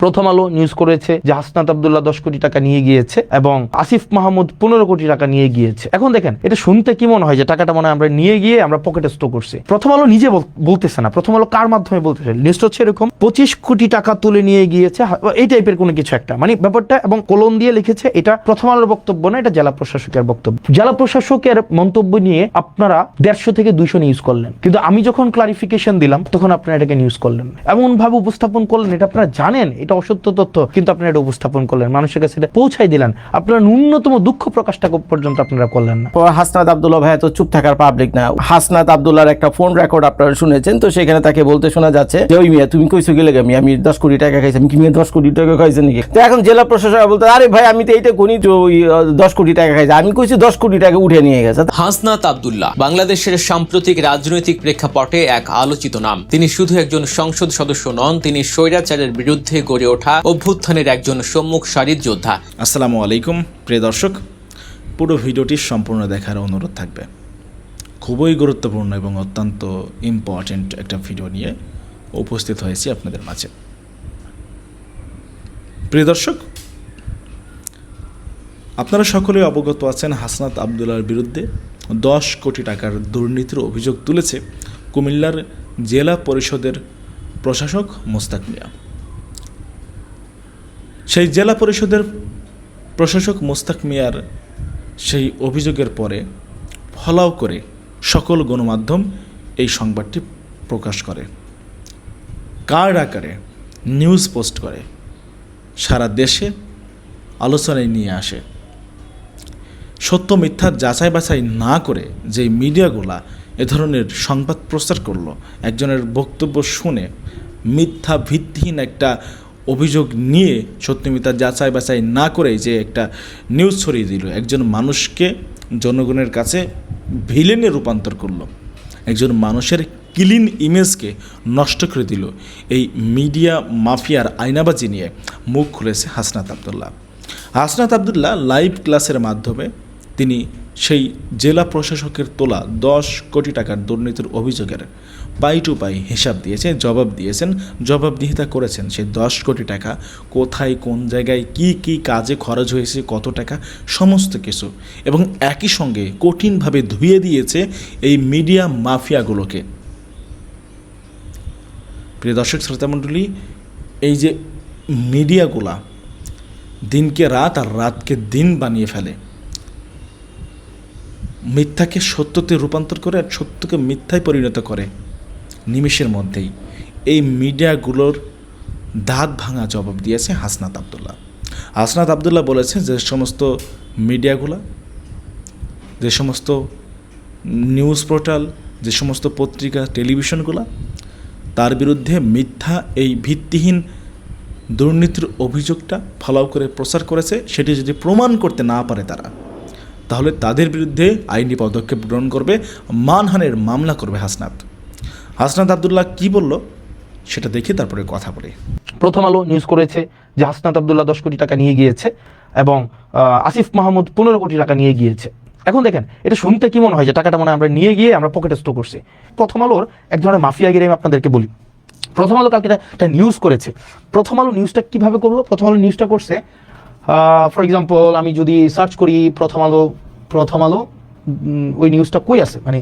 প্রথম আলো নিউজ করেছে যে হাসনাত আব্দুল্লাহ 10 কোটি টাকা নিয়ে গিয়েছে এবং আসিফ মাহমুদ 15 কোটি টাকা নিয়ে গিয়েছে। এখন দেখেন এটা শুনতে কি মনে হয় যে টাকাটা মনে হয় আমরা নিয়ে গিয়ে আমরা পকেটে স্টোর করছি। প্রথম আলো নিজে বলতেছে না, প্রথম আলো কার মাধ্যমে বলতেছে, নিউজটা হচ্ছে এরকম 25 কোটি টাকা তুলে নিয়ে গিয়েছে এই টাইপের কোনো কিছু একটা, মানে ব্যাপারটা, এবং কলম দিয়ে লিখেছে এটা প্রথম আলোর বক্তব্য না, এটা জেলা প্রশাসকের বক্তব্য। জেলা প্রশাসকের মন্তব্য নিয়ে আপনারা 150 থেকে 200 নিউজ করলেন, কিন্তু আমি যখন ক্লারিফিকেশন দিলাম তখন আপনারা এটাকে নিউজ করলেন, এমন ভাবে উপস্থাপন করলেন এটা আপনারা জানেন এটা অসত্য তথ্য, কিন্তু আপনারা এটা উপস্থাপন করলেন, মানুষের কাছে এটা পৌঁছাই দিলেন, আপনারা ন্যূনতম দুঃখ প্রকাশটা পর্যন্ত আপনারা করলেন না। হাসনাত আব্দুল্লাহ ভাই তো চুপ থাকার পাবলিক না। হাসনাত আব্দুল্লাহর একটা ফোন রেকর্ড আপনারা শুনেছেন, তো সেখানে তাকে বলতে শোনা যাচ্ছে যে ওই মিয়া তুমি কইছো গেলে আমি 10 কোটি টাকা খাইছি, আমি কি মিয়া 10 কোটি টাকা খাইছি নাকি? তো এখন জেলা প্রশাসক বলতে আরে ভাই আমি তো এইটা কোনি যে ওই 10 কোটি টাকা খাইছি, আমি কইছি 10 কোটি টাকা উঠে নিয়ে গেছে। হাসনাত আব্দুল্লাহ বাংলাদেশের সাম্প্রতিক রাজনৈতিক প্রেক্ষাপটে এক আলোচিত নাম। তিনি শুধু একজন সংসদ সদস্য নন, তিনি স্বৈরাচারের বিরুদ্ধে গড়ে ওঠা অভ্যুত্থানের একজন সম্মুখ সারির যোদ্ধা। আসসালামু আলাইকুম প্রিয় দর্শক, পুরো ভিডিওটি সম্পূর্ণ দেখার অনুরোধ থাকবে। খুবই গুরুত্বপূর্ণ এবং অত্যন্ত ইম্পর্টেন্ট একটা ভিডিও নিয়ে উপস্থিত হয়েছি আপনাদের মাঝে। প্রিয় দর্শক, আপনারা সকলেই অবগত আছেন হাসনাত আব্দুল্লাহর বিরুদ্ধে 10 কোটি টাকার দুর্নীতির অভিযোগ তুলেছে কুমিল্লার জেলা পরিষদের প্রশাসক মোস্তাক মিয়া। সেই জেলা পরিষদের প্রশাসক মোস্তাক মিয়ার সেই অভিযোগের পরে ফলাও করে সকল গণমাধ্যম এই সংবাদটি প্রকাশ করে, কার্ড আকারে নিউজ পোস্ট করে, সারা দেশে আলোচনায় নিয়ে আসে। সত্য মিথ্যার যাচাই বাছাই না করে যে মিডিয়াগুলা এ ধরনের সংবাদ প্রচার করলো, একজনের বক্তব্য শুনে মিথ্যা ভিত্তিহীন একটা অভিযোগ নিয়ে সত্য মিথ্যা যাচাই বাছাই না করে যে একটা নিউজ ছড়িয়ে দিল, একজন মানুষকে জনগণের কাছে ভিলেনে রূপান্তর করলো, একজন মানুষের ক্লিন ইমেজকে নষ্ট করে দিল। এই মিডিয়া মাফিয়ার আয়নাবাজি নিয়ে মুখ খুলেছে হাসনাত আব্দুল্লাহ। হাসনাত আব্দুল্লাহ লাইভ ক্লাসের মাধ্যমে তিনি সেই জেলা প্রশাসকের তোলা 10 কোটি টাকার দুর্নীতির অভিযোগের পাই টু পাই হিসাব দিয়েছে, জবাব দিয়েছেন, জবাবদিহিতা করেছেন সেই 10 কোটি টাকা কোথায় কোন জায়গায় কি কি কাজে খরচ হয়েছে, কত টাকা, সমস্ত কিছু, এবং একই সঙ্গে কঠিনভাবে ধুয়ে দিয়েছে এই মিডিয়া মাফিয়াগুলোকে। প্রিয় দর্শক শ্রোতামণ্ডলী, এই যে মিডিয়াগুলা দিনকে রাত আর রাতকে দিন বানিয়ে ফেলে, মিথ্যাকে সত্যতে রূপান্তর করে আর সত্যকে মিথ্যায় পরিণত করে নিমেষের মধ্যেই, এই মিডিয়াগুলোর দাঁত ভাঙা জবাব দিয়েছে হাসনাত আব্দুল্লাহ। হাসনাত আব্দুল্লাহ বলেছে যে সমস্ত মিডিয়াগুলা, যে সমস্ত নিউজ পোর্টাল, যে সমস্ত পত্রিকা, টেলিভিশনগুলা তার বিরুদ্ধে মিথ্যা এই ভিত্তিহীন দুর্নীতির অভিযোগটা ফলাও করে প্রচার করেছে, সেটি যদি প্রমাণ করতে না পারে তারা, তাহলে তাদের বিরুদ্ধে আইনি পদক্ষেপ গ্রহণ করবে, মানহানির মামলা করবে হাসনাত আব্দুল্লাহ কি বলল সেটা দেখে তারপরে কথা বলি। প্রথম আলো নিউজ করেছে যে হাসনাত আব্দুল্লাহ 10 কোটি টাকা নিয়ে গিয়েছে এবং আসিফ মাহমুদ 15 কোটি টাকা নিয়ে গিয়েছে। এখন দেখেন এটা শুনতে কি মনে হয় যে টাকাটা মনে হয় আমরা নিয়ে গিয়ে আমরা পকেটে স্টোর করছি। প্রথম আলোর এক ধরনের মাফিয়াগিরি আমি আপনাদেরকে বলি। প্রথম আলো কালকে একটা নিউজ করেছে। প্রথম আলো নিউজটা কিভাবে করলো? প্রথম আলো নিউজটা করছে, ফর এক্সাম্পল আমি যদি সার্চ করি প্রথম আলো ওই নিউজটা কই আছে, মানে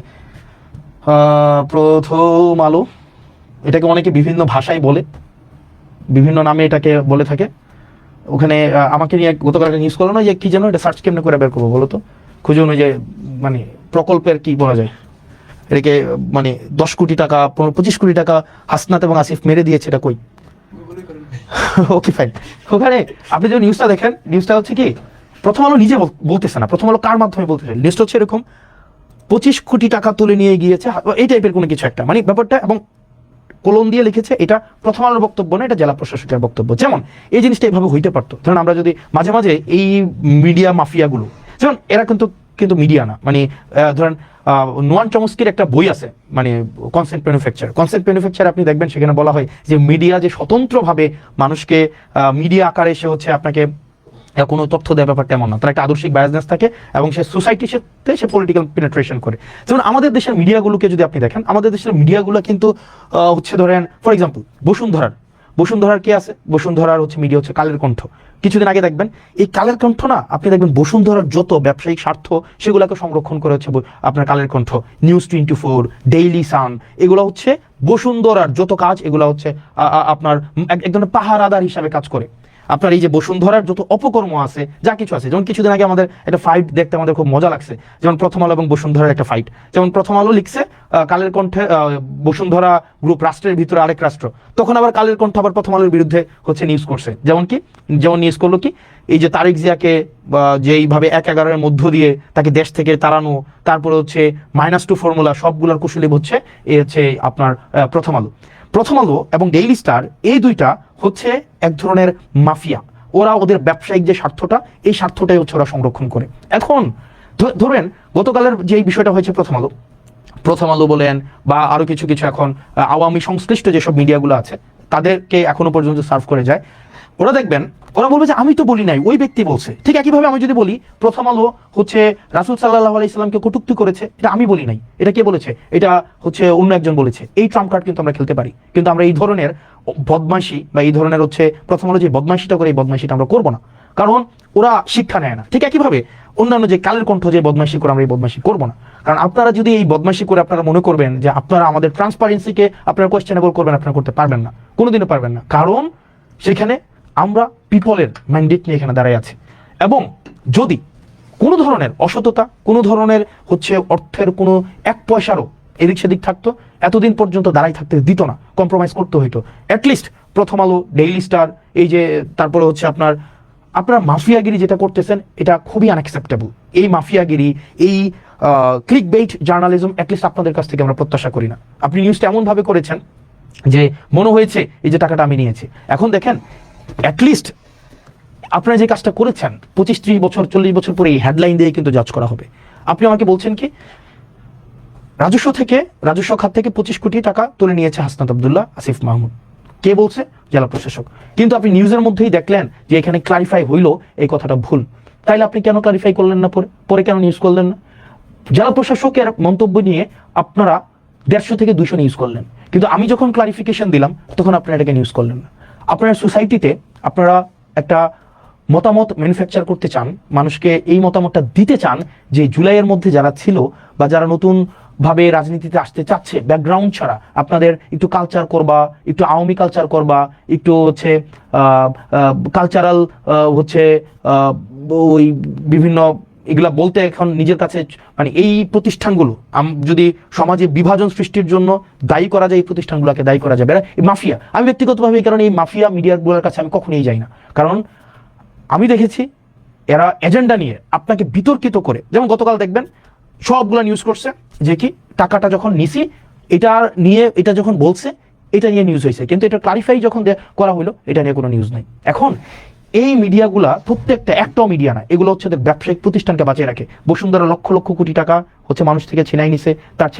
প্রথম আলো, এটাকে অনেকে বিভিন্ন ভাষায় বলে, বিভিন্ন নামে এটাকে বলে থাকে। ওখানে আমাকে নিয়ে গতকাল একটা নিউজ করলো না যে কি যেন, এটা সার্চ কেমনে করে বের করবো বলো তো, খুঁজুন ওই যে মানে প্রকল্পের কি বলা যায় এটাকে, মানে 10 কোটি টাকা 25 কোটি টাকা হাসনাত এবং আসিফ মেরে দিয়েছে, এটা কই? Okay fine. ওখানে আপনি যে নিউজটা দেখেন, নিউজটা হচ্ছে কি প্রথম আলো নিজে বলতেছে না, প্রথম আলো কার মাধ্যমে বলতেছে, নিউজটা হচ্ছে এরকম 25 কোটি টাকা তুলে নিয়ে গিয়েছে এই টাইপের কোনো কিছু একটা, মানে ব্যাপারটা, এবং কলম দিয়ে লিখেছে এটা প্রথম আলোর বক্তব্য না, এটা জেলা প্রশাসকের বক্তব্য। যেমন এই জিনিসটা এভাবে হইতে পারতো, ধরুন আমরা যদি মাঝে মাঝে এই মিডিয়া মাফিয়াগুলো, যেমন এরা কিন্তু মিডিয়া না, মানে ধরেন নোয়ান চমস্কির একটা বই আছে, মানে কনসেন্ট ম্যানুফ্যাকচার, আপনি দেখবেন সেখানে বলা হয় যে মিডিয়া যে স্বতন্ত্রভাবে মানুষকে মিডিয়া আকারে এসে হচ্ছে আপনাকে কোনো তথ্য দেওয়ার ব্যাপারটা এমন না, তার একটা আদর্শিক বায়াসনেস থাকে এবং সে সোসাইটির সাথে সে পলিটিক্যাল পেনিট্রেশন করে। যেমন আমাদের দেশের মিডিয়াগুলোকে যদি আপনি দেখেন, আমাদের দেশের মিডিয়াগুলো কিন্তু হচ্ছে ধরেন ফর এক্সাম্পল বসুন্ধরার কে আছে? বসুন্ধরার হচ্ছে মিডিয়া হচ্ছে কালের কণ্ঠ। কিছুদিন আগে দেখবেন এই কালের কণ্ঠ না, আপনি দেখবেন বসুন্ধরার যত ব্যবসায়িক স্বার্থ সেগুলোকে সংরক্ষণ করে হচ্ছে আপনার Kaler Kantho, news 24, Daily Sun, এগুলো হচ্ছে বসুন্ধরার যত কাজ এগুলো হচ্ছে আপনার এক ধরনের পাহারাদার হিসাবে কাজ করে। আপনার এই যে বসুন্ধরার যত অপকর্ম আছে, যা কিছু আছে, যেমন কিছুদিন আগে আমাদের একটা ফাইট দেখতে আমাদের খুব মজা লাগছে, যেমন প্রথম আলো এবং বসুন্ধরার একটা ফাইট। যেমন প্রথম আলো লিখছে কালের কণ্ঠে বসুন্ধরা গ্রুপ রাষ্ট্রের ভিতরে আরেক রাষ্ট্র, তখন আবার কালের কণ্ঠ আবার প্রথম আলোর বিরুদ্ধে হচ্ছে নিউজ করছে। যেমন নিউজ করলো কি, এই যে তারেক জিয়াকে যে এইভাবে 1/11 মধ্য দিয়ে তাকে দেশ থেকে তাড়ানো, তারপরে হচ্ছে -2 ফর্মুলা, সবগুলোর কুশলী হচ্ছে এই হচ্ছে আপনার প্রথম আলো এবং ডেইলি স্টার, এই দুইটা হচ্ছে এক ধরনের মাফিয়া। ওরা ওদের ব্যবসায়িক যে স্বার্থটা, এই স্বার্থটাই হচ্ছে ওরা সংরক্ষণ করে। এখন ধরেন গতকালের যে বিষয়টা হয়েছে প্রথম আলো বলেন বা আরো কিছু এখন আওয়ামী সংশ্লিষ্ট যেসব মিডিয়াগুলো আছে তাদেরকে এখনো পর্যন্ত সার্ভ করে যায়, ওরা দেখবেন ওরা বলবে যে আমি তো বলি নাই, ওই ব্যক্তি বলছে। ঠিক একইভাবে আমি যদি বলি প্রথম আলো হচ্ছে রাসূল সাল্লাল্লাহু আলাইহি সাল্লামকে কটূক্তি করেছে, এটা আমি বলি নাই, এটা কে বলেছে? এটা হচ্ছে অন্য একজন বলেছে। এই ট্রাম্প কার্ড কিন্তু আমরা খেলতে পারি, কিন্তু আমরা এই ধরনের বদমাইশি বা এই ধরনের হচ্ছে প্রথম আলো যে বদমাইশিটা করে, এই বদমাইশিটা আমরা করবো না, কারণ ওরা শিক্ষা নেয় না। ঠিক একইভাবে অন্যান্য যে কালের কণ্ঠ যে বদমাইশি করে, আমরা এই বদমাইশি করবো না। কারণ আপনারা যদি এই বদমাইশি করে আপনারা মনে করবেন যে আপনারা আমাদের ট্রান্সপারেন্সিকে আপনারা কোয়েশ্চেনেবল করবেন, আপনারা করতে পারবেন না, কোনোদিনও পারবেন না। কারণ সেখানে আমরা পিপলের ম্যান্ডেট নিয়ে এখানে দাঁড়াই আছি, এবং যদি কোনো ধরনের অসততা, কোনো ধরনের হচ্ছে অর্থের কোনো 1 পয়সারও এদিক সেদিক থাকতো, এতদিন পর্যন্ত দাঁড়াই থাকতে দিত না, কম্প্রোমাইজ করতে হইতো। অ্যাটলিস্ট প্রথম আলো, ডেইলি স্টার, এই যে তারপরে হচ্ছে আপনার মাফিয়াগিরি যেটা করতেছেন, এটা খুবই আনঅ্যাকসেপ্টেবল। এই মাফিয়াগিরি, এই ক্লিক বেইট জার্নালিজম অ্যাটলিস্ট আপনাদের কাছ থেকে আমরা প্রত্যাশা করি না। আপনি নিউজটা এমনভাবে করেছেন যে মনে হয়েছে এই যে টাকাটা আমি নিয়েছি। এখন দেখেন, অ্যাটলিস্ট আপনারা যে কাজটা করেছেন 25-30 বছর 40 বছর পরে এই হেডলাইন দিয়ে কিন্তু জাজ করা হবে। আপনি আমাকে বলছেন কি রাজস্ব খাত থেকে 25 কোটি টাকা তুলে নিয়েছে হাসনাত আব্দুল্লাহ, আসিফ মাহমুদ। কে বলছে? জেলা প্রশাসক। কিন্তু আপনি নিউজের মধ্যেই দেখলেন যে এখানে ক্লারিফাই হইলো এই কথাটা ভুল। তাইলে আপনি কেন ক্লারিফাই করলেন না? পরে কেন নিউজ করলেন না? জেলা প্রশাসকের মন্তব্য নিয়ে আপনারা 150 থেকে 200 নিউজ করলেন, কিন্তু আমি যখন ক্লারিফিকেশন দিলাম তখন আপনারা এটাকে নিউজ করলেন না। আপনারা সোসাইটিতে আপনারা একটা মতামত ম্যানুফ্যাকচার করতে চান, মানুষকে এই মতামতটা দিতে চান যে জুলাইয়ের মধ্যে যারা ছিল বা যারা নতুন ভাবে রাজনীতিতে আসতে চাচ্ছে ব্যাকগ্রাউন্ড ছাড়া, আপনাদের একটু কালচার করবা, একটু আওয়ামী কালচার করবা, একটু হচ্ছে কালচারাল হচ্ছে ওই বিভিন্ন এগুলা বলতে এখন নিজের কাছে মানে এই প্রতিষ্ঠানগুলো যদি সমাজে বিভাজন সৃষ্টির জন্য দায়ী করা যায়, এই প্রতিষ্ঠানগুলোকে দায়ী করা যাবে। এই মাফিয়া, আমি ব্যক্তিগতভাবে এই কারণে এই মাফিয়া মিডিয়াগুলোর কাছে আমি কখনোই যাই না, কারণ আমি দেখেছি এরা এজেন্ডা নিয়ে আপনাকে বিতর্কিত করে, যেমন গতকাল দেখবেন সবগুলো নিউজ করছে যে কি টাকাটা যখন নিছি এটা যখন বলছে এটা নিয়ে নিউজ হয়েছে, কিন্তু এটা ক্লারিফাই যখন করা হলো এটা নিয়ে কোনো নিউজ নাই। এখন এই মিডিয়াগুলা প্রত্যেকটা একটাও মিডিয়া না, এগুলো হচ্ছে ব্যবসায়িক প্রতিষ্ঠানকে বাঁচিয়ে রাখে। বসুন্ধরা লক্ষ লক্ষ কোটি টাকা হচ্ছে মানুষ থেকে ছিনাই নিছে, তার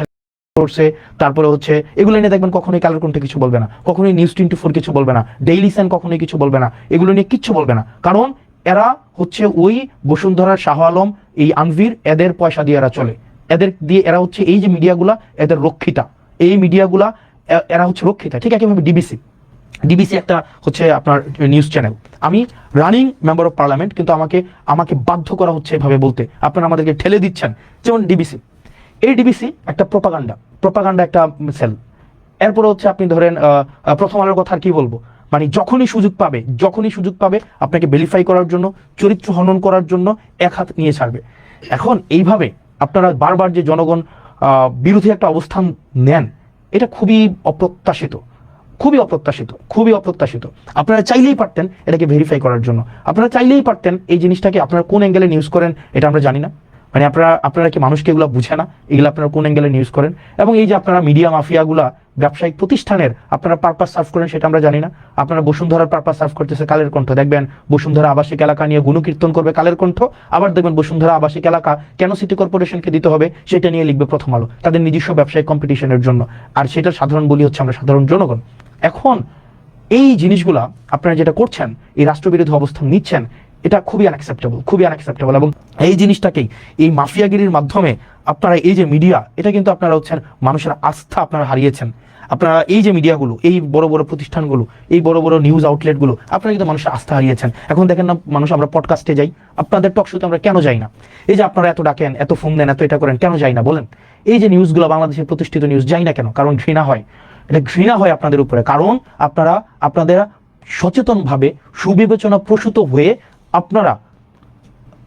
করছে, তারপরে হচ্ছে এগুলো নিয়ে দেখবেন কখনোই কালের কণ্ঠে কিছু বলবে না, কখনোই নিউজ 24 কিছু বলবে না, ডেইলি সান কখনোই কিছু বলবে না, এগুলো নিয়ে কিচ্ছু বলবে না। কারণ এরা হচ্ছে ওই বসুন্ধরার শাহ আলম, এই আনভির, এদের পয়সা দিয়ে এরা চলে, এদের দিয়ে এরা হচ্ছে এই যে মিডিয়াগুলা এদের রক্ষিতা, এই মিডিয়াগুলা এরা হচ্ছে রক্ষিতা। ঠিক একইভাবে ডিবিসি একটা হচ্ছে আপনার নিউজ চ্যানেল, আমি রানিং মেম্বার অফ পার্লামেন্ট, কিন্তু আমাকে বাধ্য করা হচ্ছে এভাবে বলতে, আপনারা আমাদেরকে ঠেলে দিচ্ছেন। যেমন ডিবিসি একটা প্রোপাগান্ডা একটা সেল। এরপরে হচ্ছে আপনি ধরেন প্রথম আলোর কথা আর কি বলবো, মানে যখনই সুযোগ পাবে আপনাকে ভেরিফাই করার জন্য, চরিত্র হনন করার জন্য এক হাত নিয়ে ছাড়বে। এখন এইভাবে আপনারা বারবার যে জনগণ বিরোধী একটা অবস্থান নেন, এটা খুবই অপ্রত্যাশিত। আপনারা চাইলেই পারতেন এটাকে ভেরিফাই করার জন্য, আপনারা চাইলেই পারতেন এই জিনিসটাকে আপনারা কোন অ্যাঙ্গেলে নিউজ করেন এটা আমরা জানি না, মানে আপনারা কি মানুষকে এগুলো বুঝে না এগুলো আপনারা কোন অ্যাঙ্গেলে নিউজ করেন, এবং এই যে আপনারা মিডিয়া মাফিয়াগুলা ব্যবসায়িক প্রতিষ্ঠানের আপনারা পারপাস সার্ভ করেন সেটা আমরা জানি না। আপনারা বসুন্ধরার পারপাস সার্ভ করতেছে কালের কণ্ঠ, দেখবেন বসুন্ধরা আবাসিক এলাকা নিয়ে গুণকীর্তন করবে কালের কণ্ঠ, আবার দেখবেন বসুন্ধরা আবাসিক এলাকা কেন সিটি কর্পোরেশনকে দিতে হবে সেটা নিয়ে লিখবে প্রথম আলো, তাদের নিজস্ব ব্যবসায়িক কম্পিটিশনের জন্য, আর সেটার সাধারণ বলি হচ্ছে আমরা সাধারণ জনগণ। এখন এই জিনিসগুলা আপনারা যেটা করছেন, এই রাষ্ট্রবিরোধী অবস্থান নিচ্ছেন, এটা খুবই আনঅ্যাকসেপ্টেবল। এবং এই জিনিসটাকেই এই মাফিয়াগিরির মাধ্যমে আপনারা এই যে মিডিয়া, এটা কিন্তু আপনারা হচ্ছেন মানুষের আস্থা আপনারা হারিয়েছেন। আপনারা এই যে মিডিয়াগুলো, এই বড় বড় প্রতিষ্ঠানগুলো, এই বড় বড় নিউজ আউটলেটগুলো, আপনারা কিন্তু মানুষের আস্থা হারিয়েছেন। এখন দেখেন না মানুষ, আমরা পডকাস্টে যাই, আপনাদের টক শোতে আমরা কেন যাই না? এই যে আপনারা এত ডাকেন, এত ফোন দেন, এত এটা করেন, কেন যাই না বলেন? এই যে নিউজগুলো, বাংলাদেশের প্রতিষ্ঠিত নিউজ, যাই না কেন? কারণ ঘৃণা হয়। এটা ঘৃণা হয় আপনাদের উপরে, কারণ আপনাদের সচেতনভাবে সুবিবেচনা প্রসূত হয়ে আপনারা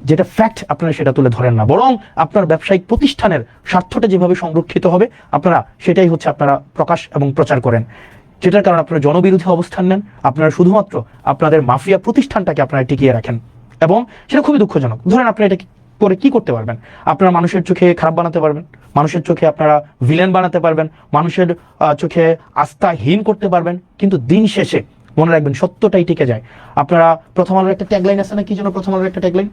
যেটা ফ্যাক্ট, আপনারা সেটা তুলে ধরেন না, বরং আপনার ব্যবসায়িক প্রতিষ্ঠানের স্বার্থটা যেভাবে সংরক্ষিত হবে আপনারা সেটাই হচ্ছে আপনারা প্রকাশ এবং প্রচার করেন, যেটার কারণে আপনারা জনবিরোধী অবস্থান নেন। আপনারা শুধুমাত্র আপনাদের মাফিয়া প্রতিষ্ঠানটাকে আপনারা টিকিয়ে রাখেন, এবং সেটা খুবই দুঃখজনক। ধরেন আপনারা এটা করে কি করতে পারবেন? আপনারা মানুষের চোখে খারাপ বানাতে পারবেন, মানুষের চোখে আপনারা ভিলেন বানাতে পারবেন, মানুষের চোখে আস্থাহীন করতে পারবেন, কিন্তু দিন শেষে মনে রাখবেন সত্যটাই টিকে যায়। আপনারা প্রথম আলোর একটা ট্যাগলাইন আছে না, কি যেন প্রথম আলোর একটা ট্যাগলাইন,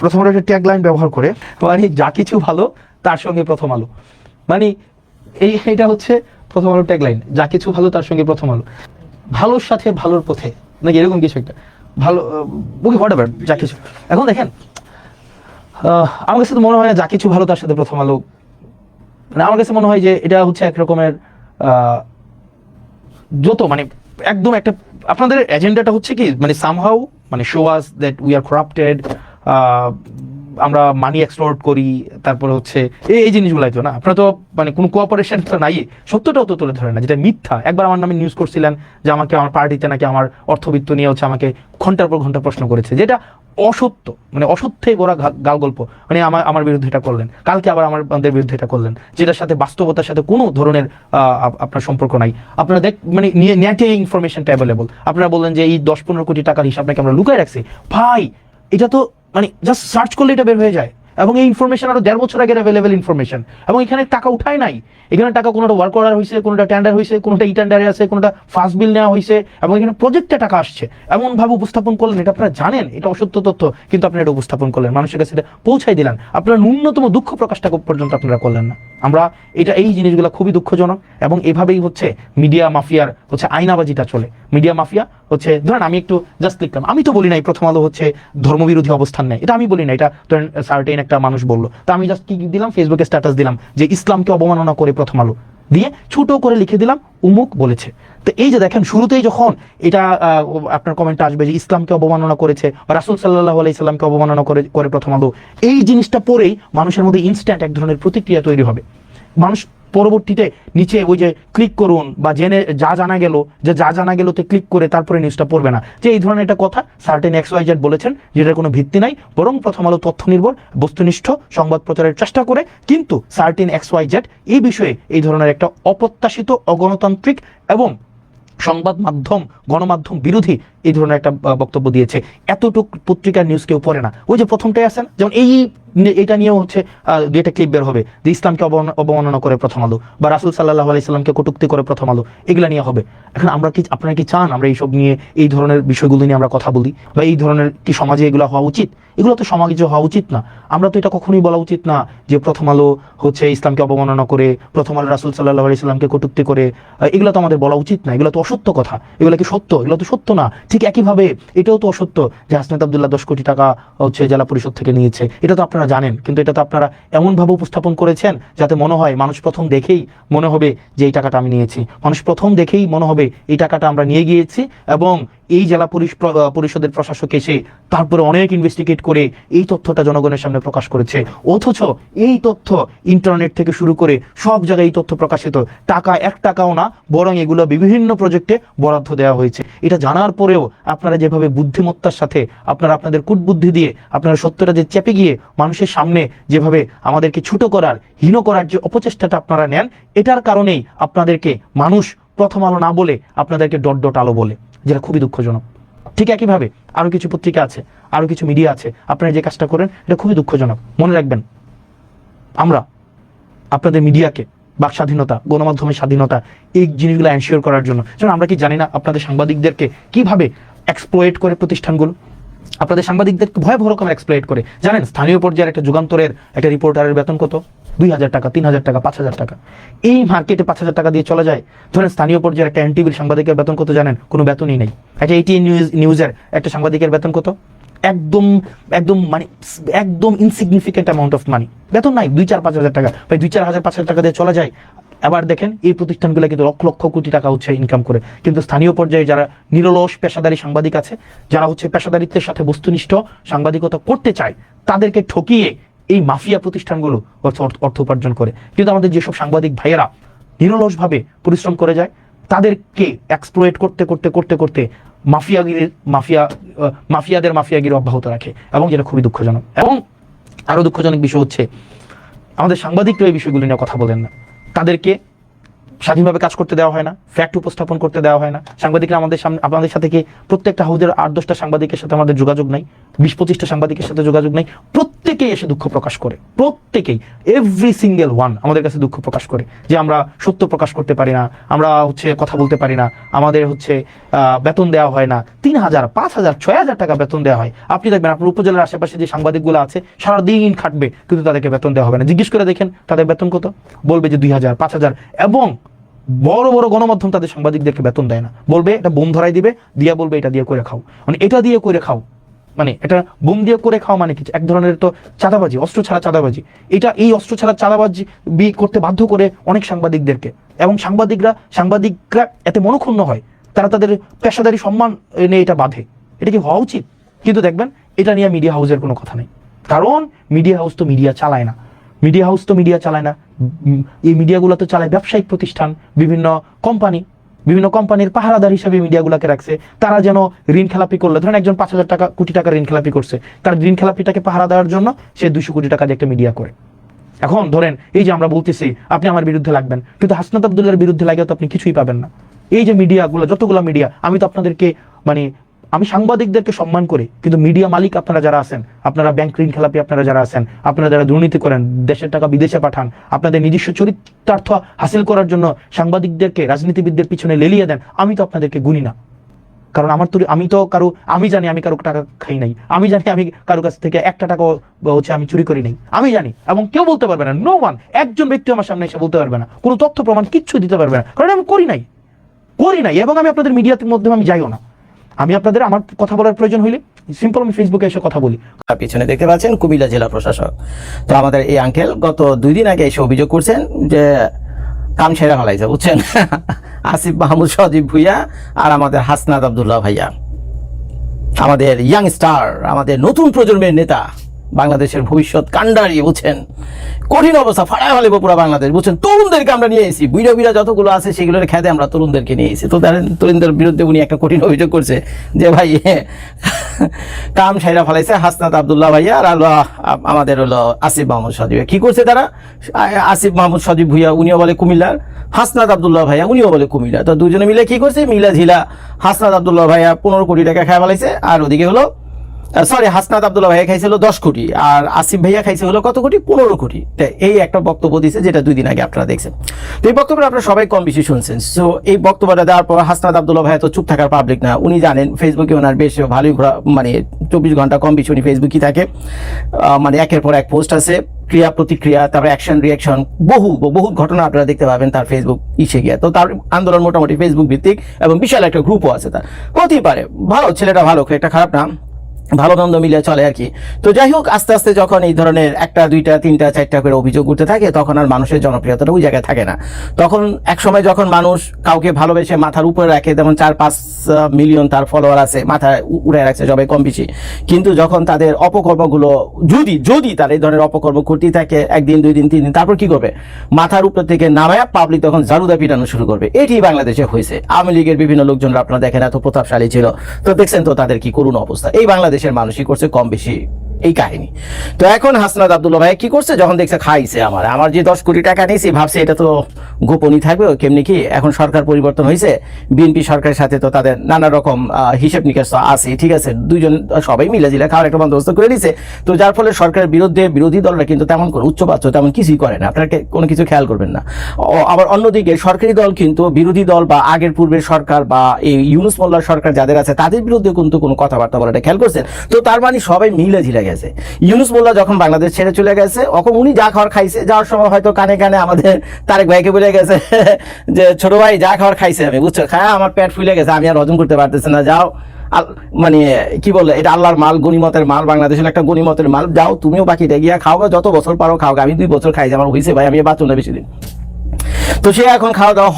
প্রথম আলোর একটা ট্যাগলাইন ব্যবহার করে, মানে যা কিছু ভালো তার সঙ্গে প্রথম আলো, মানে এইটা হচ্ছে প্রথম আলোর ট্যাগলাইন, যা কিছু ভালো তার সঙ্গে প্রথম আলো, ভালোর সাথে ভালোর পথে, নাকি এরকম কিছু একটা, ভালো ওকে হোয়াট এভার, যা কিছু। এখন দেখেন আমার কাছে তো মনে হয় না যা কিছু ভালো তার সাথে প্রথম আলো, মানে আমার কাছে মনে হয় যে এটা হচ্ছে এক রকমের যত মানে একদম একটা, আপনাদের এজেন্ডাটা হচ্ছে কি, মানে সামহাউ মানে show us that we are corrupted, আমরা মানি এক্সপ্লোর করি, তারপরে হচ্ছে এই জিনিসগুলাই তো না, আপনারা তো মানে কোনো কোঅপারেশন তো নাই, সত্যটাও তো তুলে ধরে না, যেটা মিথ্যা। একবার আমার নামে নিউজ করছিলেন যে আমাকে আমার পার্টিতে নাকি আমার অর্থবিত্ত নিয়ে হচ্ছে আমাকে ঘন্টার পর ঘন্টা প্রশ্ন করেছে, যেটা অসত্য, মানে অসত্যই ওরা গাল গল্প, মানে আমার বিরুদ্ধে এটা করলেন, কালকে আবার আমাদের বিরুদ্ধে এটা করলেন, যেটার সাথে বাস্তবতার সাথে কোনো ধরনের আপনার সম্পর্ক নাই। আপনারা মানে নেটে ইনফরমেশনটা অ্যাভেলেবল, আপনারা বললেন যে এই 10-15 কোটি টাকার হিসাব নাকি আমরা লুকায় রাখছি। ভাই এটা তো মানে জাস্ট সার্চ করলে এটা বের হয়ে যায়, এবং এই ইনফরমেশন আরো 1.5 বছর আগের অ্যাভেলেবল ইনফরমেশন, এবং এখানে টাকা উঠায় নাই, এখানে টাকা কোনোটা ওয়ার্ক অর্ডার হয়েছে, কোনোটা টেন্ডার হয়েছে, কোনোটা ই টেন্ডারে আছে, কোনোটা ফাস্ট বিল নেওয়া হয়েছে, এবং এখানে প্রজেক্টে টাকা আসছে, এমন ভাবে উপস্থাপন করলেন, এটা আপনারা জানেন এটা অসত্য তথ্য, কিন্তু আপনারা এটা উপস্থাপন করলেন, মানুষের কাছে এটা পৌঁছাই দিলেন, আপনারা ন্যূনতম দুঃখ প্রকাশটা পর্যন্ত আপনারা করলেন না। আমরা এই জিনিসগুলো খুবই দুঃখজনক, এবং এভাবেই হচ্ছে মিডিয়া মাফিয়ার হচ্ছে আইনাবাজিটা চলে। মিডিয়া মাফিয়া হচ্ছে, ধরেন আমি একটু জাস্ট লিখলাম, আমি তো বলি নাই প্রথম আলো হচ্ছে ধর্মবিরোধী অবস্থান নেয়, এটা আমি বলি না, এটা ধরেন সার্টেন একটা মানুষ বললো, তো আমি জাস্ট কি দিলাম, ফেসবুকে স্ট্যাটাস দিলাম যে ইসলামকে অবমাননা করে প্রথম আলো দিয়ে ছোট করে লিখে দিলাম উমুক বলেছে। তো এই যে দেখেন শুরুতেই যখন এটা আপনার কমেন্টে আসবে যে ইসলামকে অবমাননা করেছে, রাসূল সাল্লাল্লাহু আলাইহি সাল্লামকে অবমাননা করে প্রথম আলো, এই জিনিসটা পরেই মানুষের মধ্যে ইনস্ট্যান্ট এক ধরনের প্রতিক্রিয়া তৈরি হবে। মানুষ পরবর্তীতে নিচে ওই যে ক্লিক করুন বা জেনে যা জানা গেল তে ক্লিক করে তারপরে নিউজটা পড়বে না, যে এই ধরনের একটা কথা সার্টেন XYZ বলেছেন, যেটার কোনো ভিত্তি নাই, বরং প্রথম আলো তথ্য নির্ভর বস্তুনিষ্ঠ সংবাদ প্রচারের চেষ্টা করে, কিন্তু সার্টেন XYZ এই বিষয়ে এই ধরনের একটা অপ্রত্যাশিত, অগণতান্ত্রিক এবং সংবাদ মাধ্যম, গণমাধ্যম বিরোধী এই ধরনের একটা বক্তব্য দিয়েছে। এতটুক পত্রিকার নিউজ কেউ পড়ে না। ওই যে প্রথমটাই আছেন, যেমন এটা নিয়েও হচ্ছে দুইটা ক্লিপ বের হবে যে ইসলামকে অবমাননা করে প্রথম আলো, বা রাসূল সাল্লাল্লাহু আলাইহি সাল্লামকে কটূক্তি করে প্রথম আলো, এগুলা নিয়ে হবে। এখন আপনারা কি চান আমরা এইসব নিয়ে, এই ধরনের বিষয়গুলো নিয়ে আমরা কথা বলি, বা এই ধরনের কি সমাজে এগুলো হওয়া উচিত? এগুলো তো সমাজে হওয়া উচিত না। আমরা তো এটা কখনোই বলা উচিত না যে প্রথম আলো হচ্ছে ইসলামকে অবমাননা করে, প্রথম আলো রাসূল সাল্লাল্লাহু আলাইহি সাল্লামকে কটূক্তি করে, এগুলো তো আমাদের বলা উচিত না। এগুলো তো অসত্য কথা, এগুলো কি সত্য? এগুলো তো সত্য না। ঠিক একইভাবে এটাও তো অসত্য যে হাসনাত আব্দুল্লাহ 10 কোটি টাকা হচ্ছে জেলা পরিষদ থেকে নিয়েছে, এটা তো আপনারা জানেন, কিন্তু এটা তো আপনারা এমনভাবে উপস্থাপন করেছেন যাতে মনে হয়, মানুষ প্রথম দেখেই মনে হবে যে এই টাকাটা আমি নিয়েছি, মানুষ প্রথম দেখেই মনে হবে এই টাকাটা আমরা নিয়ে গিয়েছি, এবং এই জেলা পরিষদের প্রশাসক এসে তারপরে অনেক ইনভেস্টিগেট করে এই তথ্যটা জনগণের সামনে প্রকাশ করেছে। অথচ এই তথ্য ইন্টারনেট থেকে শুরু করে সব জায়গায় এই তথ্য প্রকাশিত, টাকা 1 টাকাও না, বরং এগুলো বিভিন্ন প্রজেক্টে বরাদ্দ দেওয়া হয়েছে। এটা জানার পরেও আপনারা যেভাবে বুদ্ধিমত্তার সাথে আপনাদের কূটবুদ্ধি দিয়ে আপনারা সত্যটা যে চেপে গিয়ে মানুষের সামনে যেভাবে আমাদেরকে ছোট করার, হীন করার যে অপচেষ্টাটা আপনারা নেন, এটার কারণেই আপনাদেরকে মানুষ প্রথম আলো না বলে আপনাদেরকে ডট আলো বলে, যেটা খুবই দুঃখজনক। ঠিক একইভাবে আরো কিছু পত্রিকা আছে, আরো কিছু মিডিয়া আছে, আপনারা যে কাজটা করেন এটা খুবই দুঃখজনক। মনে রাখবেন, আমরা আপনাদের মিডিয়াকে বাক স্বাধীনতা, গণমাধ্যমের স্বাধীনতা, এই জিনিসগুলো এনশিওর করার জন্য, যেমন আমরা কি জানি না আপনাদের সাংবাদিকদেরকে কিভাবে এক্সপ্লয়েট করে প্রতিষ্ঠানগুলো, আপনাদের সাংবাদিকদেরকে ভয়াবহ রকম এক্সপ্লয়েট করে। জানেন স্থানীয় পর্যায়ের একটা যুগান্তরের একটা রিপোর্টারের বেতন কত? 2000 টাকা, 3000 টাকা, 5000 টাকা। এই মার্কেটে 5000 টাকা দিয়ে চলে যায়। ধরেন স্থানীয় পর্যায়ের একটা এনটিভির সাংবাদিকের বেতন কত জানেন? কোনো বেতনই নেই। একটা ATN নিউজের একটা সাংবাদিকের বেতন কত? একদম ইনসিগনিফিকেন্ট অ্যামাউন্ট অফ মানি, বেতন নাই, 2-4-5 হাজার টাকা, ভাই 2-4-5 হাজার টাকা দিয়ে চলা যায়। এবার দেখেন এই প্রতিষ্ঠানগুলো কিন্তু লক্ষ লক্ষ কোটি টাকা হচ্ছে ইনকাম করে, কিন্তু স্থানীয় পর্যায়ে যারা নিরলস পেশাদারী সাংবাদিক আছে, যারা হচ্ছে পেশাদারিত্বের সাথে বস্তুনিষ্ঠ সাংবাদিকতা করতে চায়, তাদেরকে ঠকিয়ে এই মাফিয়া প্রতিষ্ঠানগুলো অর্থ উপার্জন করে। কিন্তু আমাদের যেসব সাংবাদিক ভাইয়েরা নিরলসভাবে পরিশ্রম করে যায়, তাদেরকে এক্সপ্লয়েট করতে করতে করতে করতে মাফিয়াদের মাফিয়াগিরি অব্যাহত রাখে, এবং যেটা খুবই দুঃখজনক। এবং আরো দুঃখজনক বিষয় হচ্ছে আমাদের সাংবাদিকরা এই বিষয়গুলো নিয়ে কথা বলেন না, তাদেরকে স্বাধীনভাবে কাজ করতে দেওয়া হয় না, ফ্যাক্ট উপস্থাপন করতে দেওয়া হয় না। সাংবাদিকরা আপনাদের সাথে কি প্রত্যেকটা হাউজের 8-10টা সাংবাদিকের সাথে আমাদের যোগাযোগ নাই, 20-25টা সাংবাদিকের সাথে যোগাযোগ নাই? প্রত্যেকেই এসে দুঃখ প্রকাশ করে, প্রত্যেকেই, এভরি সিঙ্গেল ওয়ান আমাদের কাছে দুঃখ প্রকাশ করে যে আমরা সত্য প্রকাশ করতে পারি না, আমরা হচ্ছে কথা বলতে পারি না, আমাদের হচ্ছে বেতন দেওয়া হয় না। 3,000, 5,000, 6,000 টাকা বেতন দেওয়া হয়। আপনি দেখবেন আপনার উপজেলার আশেপাশে যে সাংবাদিকগুলো আছে সারাদিন খাটবে, কিন্তু তাদেরকে বেতন দেওয়া হবে না। জিজ্ঞেস করে দেখেন তাদের বেতন কত, বলবে যে 2,000, 5,000। এবং বড় বড় গণমাধ্যম তাদের সাংবাদিকদেরকে বেতন দেয় না, বলবে এটা বোম ধরাই দিবে, দিয়া বলবে এটা দিয়ে করে খাও। মানে এটা দিয়ে করে খাও, মানে এটা বোম দিয়ে করে খাও মানে কি? এক ধরনের তো চাঁদাবাজি, অস্ত্র ছাড়া চাঁদাবাজি। এই অস্ত্র ছাড়া চাঁদাবাজি করতে বাধ্য করে অনেক সাংবাদিকদেরকে, এবং সাংবাদিকরা এতে মনক্ষুণ্ণ হয়, তারা তাদের পেশাদারি সম্মান নিয়ে এটা বাঁধে। এটা কি হওয়া উচিত? কিন্তু দেখবেন এটা নিয়ে মিডিয়া হাউসের কোনো কথা নেই, কারণ মিডিয়া হাউস তো মিডিয়া চালায় না। এই মিডিয়াগুলো তো চালায় ব্যবসায়িক প্রতিষ্ঠান, বিভিন্ন কোম্পানির পাহারাদার হিসেবে মিডিয়াগুলোকে রাখছে। তারা যেন ঋণ খেলাপি করলে, ধরেন একজন 5,000 কোটি টাকা ঋণ খেলাপি করছে, তার ঋণ খেলাপিটাকে পাহারা দেওয়ার জন্য সে 200 কোটি টাকা দিয়ে একটা মিডিয়া করে। এখন ধরেন এই যে আমরা বলতেছি আপনি আমার বিরুদ্ধে লাগবেন, কিন্তু হাসনাত আব্দুল্লাহর বিরুদ্ধে লাগে তো আপনি কিছুই পাবেন না। এই যে মিডিয়াগুলো, যতগুলো মিডিয়া, আমি তো আপনাদেরকে আমি সাংবাদিকদেরকে সম্মান করি, কিন্তু মিডিয়া মালিক আপনারা যারা আছেন, আপনারা ব্যাংক ঋণ খেলাপি আপনারা যারা আছেন, আপনারা যারা দুর্নীতি করেন, দেশের টাকা বিদেশে পাঠান, আপনাদের নিজস্ব চরিতার্থ হাসিল করার জন্য সাংবাদিকদেরকে রাজনীতিবিদদের পিছনে লেলিয়ে দেন, আমি তো আপনাদেরকে গুনি না। কারণ আমি জানি আমি কারো টাকা খাই নাই, আমি জানি আমি কারো কাছ থেকে একটা টাকা হচ্ছে আমি চুরি করি নাই, আমি জানি। এবং কেউ বলতে পারবে না, নো ওয়ান, একজন ব্যক্তি আমার সামনে এসে বলতে পারবে না, কোনো তথ্য প্রমাণ কিচ্ছু দিতে পারবে না, কারণ আমি করি নাই। এবং আমি আপনাদের মিডিয়ার মধ্যে আমি যাইও না। আমার কথা বলার প্রয়োজন হইলে সিম্পল আমি ফেসবুকে এসে কথা বলি। পিছনে দেখতে পাচ্ছেন কুমিল্লা জেলা প্রশাসক। তো আমাদের এই আঙ্কেল গত 2 দিন আগে এসে অভিযোগ করছেন যে কাম সেরা ফেলাইছে, বুঝছেন, আসিফ মাহমুদ সজীব ভুইয়া আর আমাদের হাসনাত আব্দুল্লাহ ভাইয়া, আমাদের ইয়াং স্টার, আমাদের নতুন প্রজন্মের নেতা, বাংলাদেশের ভবিষ্যৎ কান্ডারি, বুঝছেন, কঠিন অবস্থা, ফাড়ায় ফেলবো পুরো বাংলাদেশ, বুঝছেন। তরুণদেরকে আমরা নিয়ে এসেছি, বুড়া যতগুলো আছে সেগুলোর খেতে আমরা তরুণদেরকে নিয়ে এসেছি। তো তরুণদের বিরুদ্ধে উনি একটা কঠিন অভিযোগ করছে যে ভাই কাম সাইরা ফেলাইছে হাসনাত আব্দুল্লাহ ভাইয়া আর আমাদের হলো আসিফ মাহমুদ সজীব। কি করছে তারা? আসিফ মাহমুদ সজীব ভুইয়া উনিও বলে কুমিল্লার, হাসনাত আব্দুল্লাহ ভাইয়া উনিও বলে কুমিল্লা। তো দুজনে মিলে কি করছে, মিলা ঝিলা হাসনাত আব্দুল্লাহ ভাইয়া 15 কোটি টাকা খাওয়া ফেলাইছে, আর ওদিকে হলো হাসনাত আব্দুল্লাহ ভাইয়া খাইছিল 10 কোটি, আর আসিফ ভাইয়া খাইছে হলো কত কোটি? 15 কোটি। এই একটা বক্তব্য দিয়েছে, যেটা 2 দিন আগে আপনারা দেখছেন। তো এই বক্তব্যটা আপনারা সবাই কম বেশি শুনছেন। সো এই বক্তব্যটা দেওয়ার পর হাসনাত আব্দুল্লাহ ভাইয়া তো চুপ থাকার পাবলিক না, উনি জানেন ফেসবুকে ওনার বেশ ভালোই 24 ঘন্টা কম বেশি উনি ফেসবুকই থাকে। একের পর এক পোস্ট আছে, ক্রিয়া প্রতিক্রিয়া, তারপর অ্যাকশন রিয়াকশন, বহু ঘটনা আপনারা দেখতে পাবেন তার ফেসবুক গিয়ে। তো তার আন্দোলন মোটামুটি ফেসবুক ভিত্তিক, এবং বিশাল একটা গ্রুপও আছে তার। হতেই পারে, ভালো ছেলেটা, ভালো, একটা খারাপ না, ভালো মন্দ মিলে চলে আর কি। তো যাই হোক, আস্তে আস্তে যখন এই ধরনের 1টা 2টা 3টা 4টা করে অভিযোগ উঠতে থাকে, তখন আর মানুষের জনপ্রিয়তাটা ওই জায়গায় থাকে না। তখন এক সময় যখন মানুষ কাউকে ভালোবেসে মাথার উপরে রাখে, যেমন 4-5 মিলিয়ন তার ফলোয়ার আছে, মাথায় উড়ে রাখছে সবাই কম বেশি, কিন্তু যখন তাদের অপকর্মগুলো যদি তার এই ধরনের অপকর্ম করতেই থাকে 1 দিন 2 দিন 3 দিন, তারপর কি করবে? মাথার উপর থেকে নামায়া পাবলিক তখন জারুদা পিটানো শুরু করবে। এটি বাংলাদেশে হয়েছে। আওয়ামী লীগের বিভিন্ন লোকজনরা আপনারা দেখেন এত প্রতাপশালী ছিল, তো দেখছেন তো তাদের কি করুণ অবস্থা। এই বাংলাদেশের মানুষই করছে কম বেশি এই কাহিনী। তো এখন হাসনাত আব্দুল্লাহ ভাই কি করছে, যখন দেখছে খাইছে আমার যে 10 কোটি টাকা নিয়েছি, ভাবছে এটা তো গোপনই থাকবে, কেমনি কি, এখন সরকার পরিবর্তন হয়েছে, বিএনপি সরকারের সাথে তো তাদের নানা রকম হিসেব নিকেশ আছে, ঠিক আছে, দুইজন সবাই মিলে জিলে খাওয়ার একটা বন্দোবস্ত করে নিছে। তো যার ফলে সরকারের বিরুদ্ধে বিরোধী দলরা কিন্তু তেমন করে উচ্চবাচ্য তেমন কিছুই করে না, আপনারা কোনো কিছু খেয়াল করবেন না। আবার অন্যদিকে সরকারি দল কিন্তু বিরোধী দল বা আগের পূর্বের সরকার বা এই ইউনুস মোল্লার সরকার যাদের আছে তাদের বিরুদ্ধে কিন্তু কোনো কথাবার্তা বলাটা খেয়াল করছেন। তো তার মানে সবাই মিলে ঝিলে গেছে। ইউনুস মোল্লা যখন বাংলাদেশ ছেড়ে চলে গেছে, তখন উনি যা খাওয়ার খাইছে, যাওয়ার সময় হয়তো কানে কানে আমাদের তারেক ভাইকে বলে গেছে যে ছোট ভাই যা খাওয়ার খাইছে আমি, বুঝছো, খায় আমার পেট ফুলে গেছে, আমি আর হজম করতে পারতেছি না, যাও কি বলে, এটা আল্লাহর মাল, গনিমতের মাল, বাংলাদেশের একটা গনিমতের মাল, যাও তুমিও বাকিটা গিয়া খাও, যত বছর পারো খাও, আমি 2 বছর খাইছি, আমার হয়েছে ভাই, আমি বাঁচুন না বেশি দিন। তো সে এখন খাওয়া দাওয়া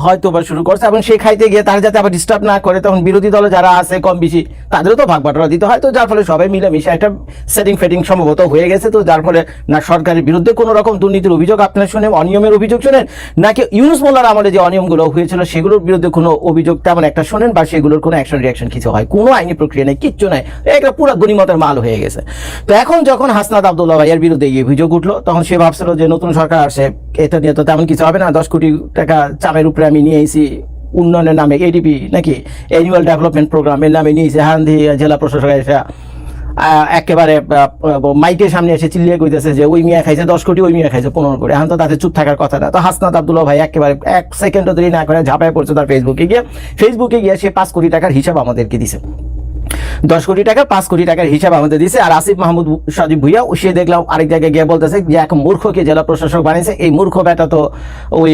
হয়তো বা শুরু করছে, এবং সে খাইতে গিয়ে তার যাতে আবার ডিস্টার্ব না করে, তখন বিরোধী দলে যারা আছে কম বেশি তাদেরও তো ভাগ বাটোয়ারা দিতে হয়। তো যার ফলে সবাই মিলেমিশে একটা সেটিং ফেটিং সম্ভবত হয়ে গেছে। তো যার ফলে না সরকারের বিরুদ্ধে কোনো রকম দুর্নীতির অভিযোগ আপনারা শোনেন, অনিয়মের অভিযোগ শোনেন, নাকি ইউনুস মোল্লার আমলে যে অনিয়মগুলো হয়েছিল সেগুলোর বিরুদ্ধে কোনো অভিযোগ তেমন একটা শোনেন, বা সেগুলোর কোনো অ্যাকশন রিয়াকশন কিছু হয়, কোনো আইনি প্রক্রিয়া নেই, কিচ্ছু নাই, একটা পুরো গণিমতের মাল হয়ে গেছে। তো এখন যখন হাসনাত আব্দুল্লাহ ভাইয়ের বিরুদ্ধে এই অভিযোগ উঠলো, তখন সে ভাবছিল যে নতুন সরকার আসে, এটা নিয়ে তো তেমন কিছু হবে না, 10 কোটি টাকা চামের উপরে আমি নিয়ে এসেছি উন্নয়নের নামে, এডিপি নাকি অ্যানুয়াল ডেভেলপমেন্ট প্রোগ্রামের নামে নিয়েছে, হান্দি জেলা প্রশাসক এসে একেবারে মাইকের সামনে এসে চিল্লিয়ে কইতেছে যে ওই মিয়া খাইছে 10 কোটি, ওই মিয়া খাইছে 15 কোটি। এখন তো তাদের চুপ থাকার কথা না। তো হাসনাত আব্দুল্লাহ ভাই একেবারে 1 সেকেন্ডও দেরি না করে ঝাঁপায় পড়ছে তার ফেসবুকে গিয়ে সে 5 কোটি টাকার হিসাব আমাদেরকে দিছে, 10 কোটি টাকা 5 কোটি টাকার হিসাব আমাদের দিছে। আর আসিফ মাহমুদ সজীব ভুইয়া সে দেখলাম আরেক জায়গায় গিয়ে বলতেছে যে এক মূর্খকে জেলা প্রশাসক বানিয়েছে। এই মূর্খ বেটা তো ওই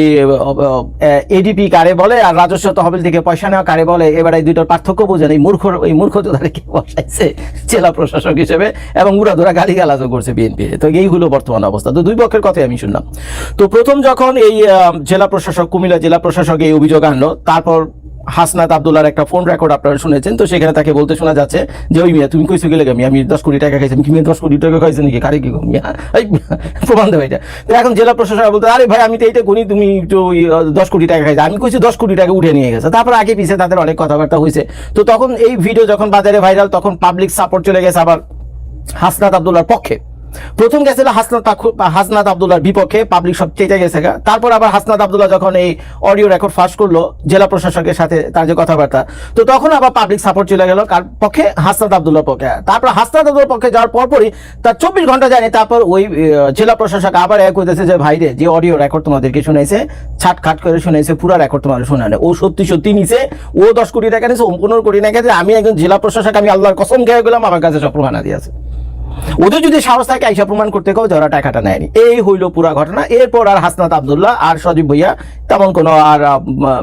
এডিপি কারে বলে আর রাজস্ব তহবিল থেকে পয়সা নেওয়া কারে বলে, এবার এই দুইটার পার্থক্য বোঝেন। এই মূর্খ তো তাদেরকে বসাইছে জেলা প্রশাসক হিসেবে, এবং উড়াধুরা গালিগালাজও করছে বিএনপি। তো এইগুলো বর্তমান অবস্থা। তো দুই পক্ষের কথাই আমি শুনলাম। তো প্রথম যখন এই জেলা প্রশাসক, কুমিল্লা জেলা প্রশাসক এই অভিযোগ আনলো, তারপর হাসনাত আব্দুল্লাহর একটা ফোন রেকর্ড আপনারা শুনেছেন। তো সেখানে তাকে বলতে শোনা যাচ্ছে যে ওই মিয়া তুমি কইছো গেলে আমি 10 কোটি টাকা খাইছি, কি 10 কোটি টাকা খাইছে নাকি, কারে কি প্রমাণ দেবে এটা। তো এখন জেলা প্রশাসক বলতে আরে ভাই আমি তো এইটা গুনি, তুমি তো 10 কোটি টাকা খাইছে, আমি কইছি 10 কোটি টাকা উঠে নিয়ে গেছে। তারপর আগে পিছে তাদের অনেক কথাবার্তা হয়েছে। তো তখন এই ভিডিও যখন বাজারে ভাইরাল, তখন পাবলিক সাপোর্ট চলে গেছে আবার হাসনাত আব্দুল্লাহর পক্ষে। প্রথম গেছিল হাসনাত আব্দুল্লাহর বিপক্ষে, পাবলিক সব চেয়ে গেছে। তারপর আবার হাসনাত আব্দুল্লাহ যখন এই অডিও রেকর্ড ফাঁস করলো জেলা প্রশাসকের সাথে তার যে কথাবার্তা, তো তখন আবার পাবলিক সাপোর্ট চলে গেল কার পক্ষে, হাসনাত আব্দুল্লাহর পক্ষে। তারপর হাসনাত আব্দুল্লাহর পক্ষে যাওয়ার পরপরই তার 24 ঘন্টা যায়নি, তারপর ওই জেলা প্রশাসক আবার এক হইতেছে যে ভাইরে যে অডিও রেকর্ড তোমাদেরকে শুনেছে, ছাটখাট করে শুনেছে, পুরো রেকর্ড তোমার শোনানে, ও সত্যি নিছে, ও 10 কোটি টাকা নিছে, ও 15 কোটি টাকা নিছে, আমি একজন জেলা প্রশাসক, আমি আল্লাহর কসম খেয়ে গেলাম, আমার কাছে সব প্রমাণ আছে। ওদের যদি সাহস থাকে আইসা প্রমাণ করতে কেউ যারা টাকাটা নেয়নি। এই হইল পুরা ঘটনা। এরপর আর হাসনাত আব্দুল্লাহ আর সজীব ভুইয়া তেমন কোনো আর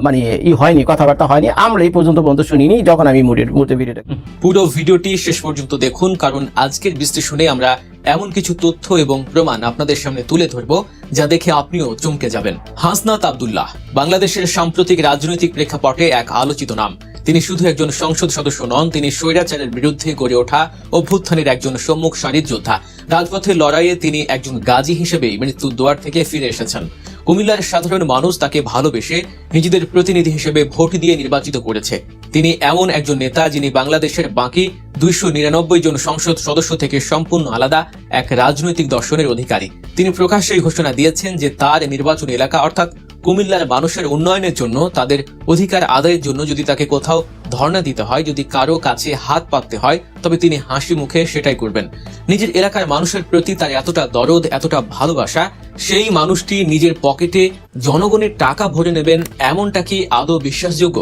মানে হয়নি, কথাবার্তা হয়নি, আমরা এই পর্যন্ত শুনিনি যখন আমি মুহূর্তে ভিডিওটা। পুরো ভিডিওটি শেষ পর্যন্ত দেখুন, কারণ আজকের বিশ্লেষণে আমরা এমন কিছু তথ্য এবং প্রমাণ আপনাদের সামনে তুলে ধরব যা দেখে আপনিও চমকে যাবেন। হাসনাত আব্দুল্লাহ বাংলাদেশের সাম্প্রতিক রাজনৈতিক প্রেক্ষাপটে এক আলোচিত নাম। তিনি শুধু একজন সংসদ সদস্য নন, তিনি স্বৈরাচারের বিরুদ্ধে গড়ে ওঠা অভ্যুত্থানের একজন সম্মুখ সারির যোদ্ধা। রাজপথের লড়াইয়ে তিনি একজন গাজী হিসেবেই মৃত্যুর দুয়ার থেকে ফিরে এসেছেন। কুমিল্লার সাধারণ মানুষ তাকে ভালোবেসে নিজেদের প্রতিনিধি হিসেবে ভোট দিয়ে নির্বাচিত করেছে। তিনি এমন একজন নেতা যিনি বাংলাদেশের বাকি 299 জন সংসদ সদস্য থেকে সম্পূর্ণ আলাদা এক রাজনৈতিক দর্শনের অধিকারী। তিনি প্রকাশ্যেই ঘোষণা দিয়েছেন যে তার নির্বাচনী এলাকা অর্থাৎ কুমিল্লার মানুষের উন্নয়নের জন্য, তাদের অধিকার আদায়ের জন্য যদি তাকে কোথাও ধর্ণা দিতে হয়, যদি কারো কাছে হাত পাততে হয়, তবে তিনি হাসি মুখে সেটাই করবেন। নিজের এলাকার মানুষের প্রতি তার এতটা দরদ, এতটা ভালোবাসা, সেই মানুষটি নিজের পকেটে জনগণের টাকা ভরে নেবেন, এমনটা কি আদৌ বিশ্বাসযোগ্য?